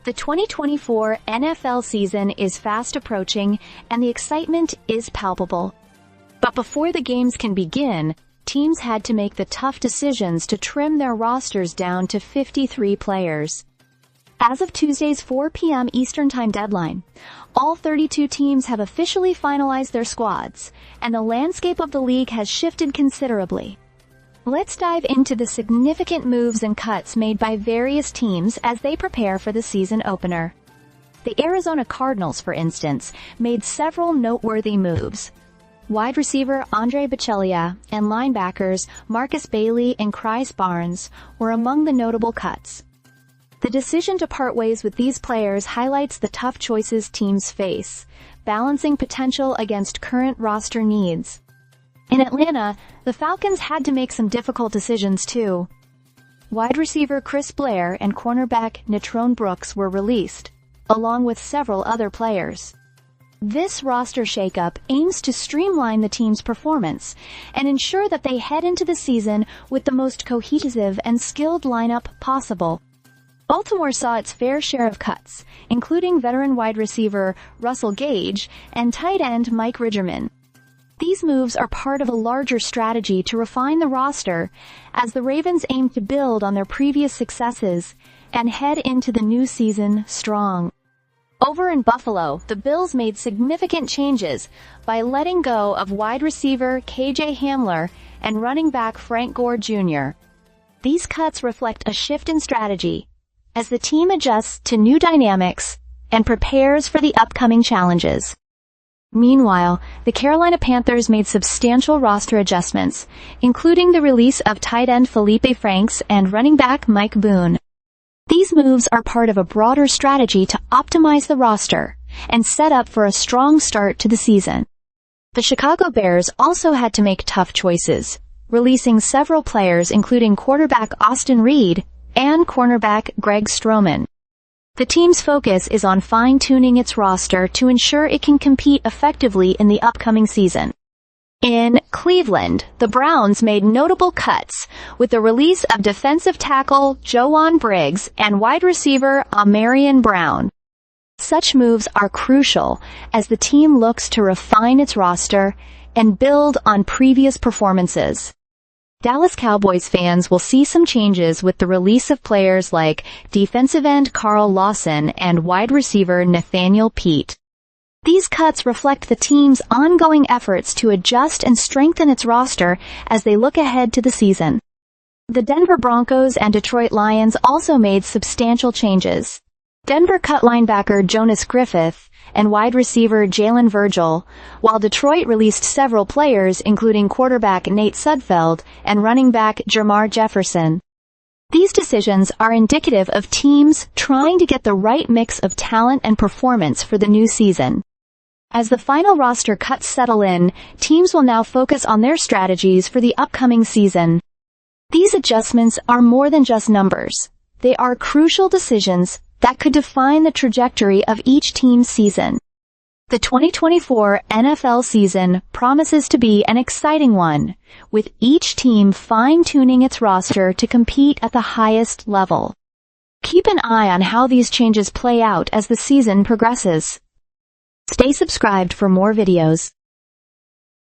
The 2024 NFL season is fast approaching, and the excitement is palpable. But before the games can begin, teams had to make the tough decisions to trim their rosters down to 53 players. As of Tuesday's 4 p.m. Eastern Time deadline, all 32 teams have officially finalized their squads, and the landscape of the league has shifted considerably. Let's dive into the significant moves and cuts made by various teams as they prepare for the season opener. The Arizona Cardinals, for instance, made several noteworthy moves. Wide receiver Andre Bichellia and linebackers Marcus Bailey and Chris Barnes were among the notable cuts. The decision to part ways with these players highlights the tough choices teams face, balancing potential against current roster needs. In Atlanta, the Falcons had to make some difficult decisions too. Wide receiver Chris Blair and cornerback Natrone Brooks were released, along with several other players. This roster shakeup aims to streamline the team's performance and ensure that they head into the season with the most cohesive and skilled lineup possible. Baltimore saw its fair share of cuts, including veteran wide receiver Russell Gage and tight end Mike Ridgerman. These moves are part of a larger strategy to refine the roster as the Ravens aim to build on their previous successes and head into the new season strong. Over in Buffalo, the Bills made significant changes by letting go of wide receiver KJ Hamler and running back Frank Gore Jr. These cuts reflect a shift in strategy as the team adjusts to new dynamics and prepares for the upcoming challenges. Meanwhile, the Carolina Panthers made substantial roster adjustments, including the release of tight end Felipe Franks and running back Mike Boone. These moves are part of a broader strategy to optimize the roster and set up for a strong start to the season. The Chicago Bears also had to make tough choices, releasing several players including quarterback Austin Reed and cornerback Greg Stroman. The team's focus is on fine-tuning its roster to ensure it can compete effectively in the upcoming season. In Cleveland, the Browns made notable cuts with the release of defensive tackle Joan Briggs and wide receiver Amarian Brown. Such moves are crucial as the team looks to refine its roster and build on previous performances. Dallas Cowboys fans will see some changes with the release of players like defensive end Carl Lawson and wide receiver Nathaniel Peete. These cuts reflect the team's ongoing efforts to adjust and strengthen its roster as they look ahead to the season. The Denver Broncos and Detroit Lions also made substantial changes. Denver cut linebacker Jonas Griffith and wide receiver Jalen Virgil, while Detroit released several players including quarterback Nate Sudfeld and running back Jermar Jefferson. These decisions are indicative of teams trying to get the right mix of talent and performance for the new season. As the final roster cuts settle in, teams will now focus on their strategies for the upcoming season. These adjustments are more than just numbers. They are crucial decisions that could define the trajectory of each team's season. The 2024 NFL season promises to be an exciting one, with each team fine-tuning its roster to compete at the highest level. Keep an eye on how these changes play out as the season progresses. Stay subscribed for more videos.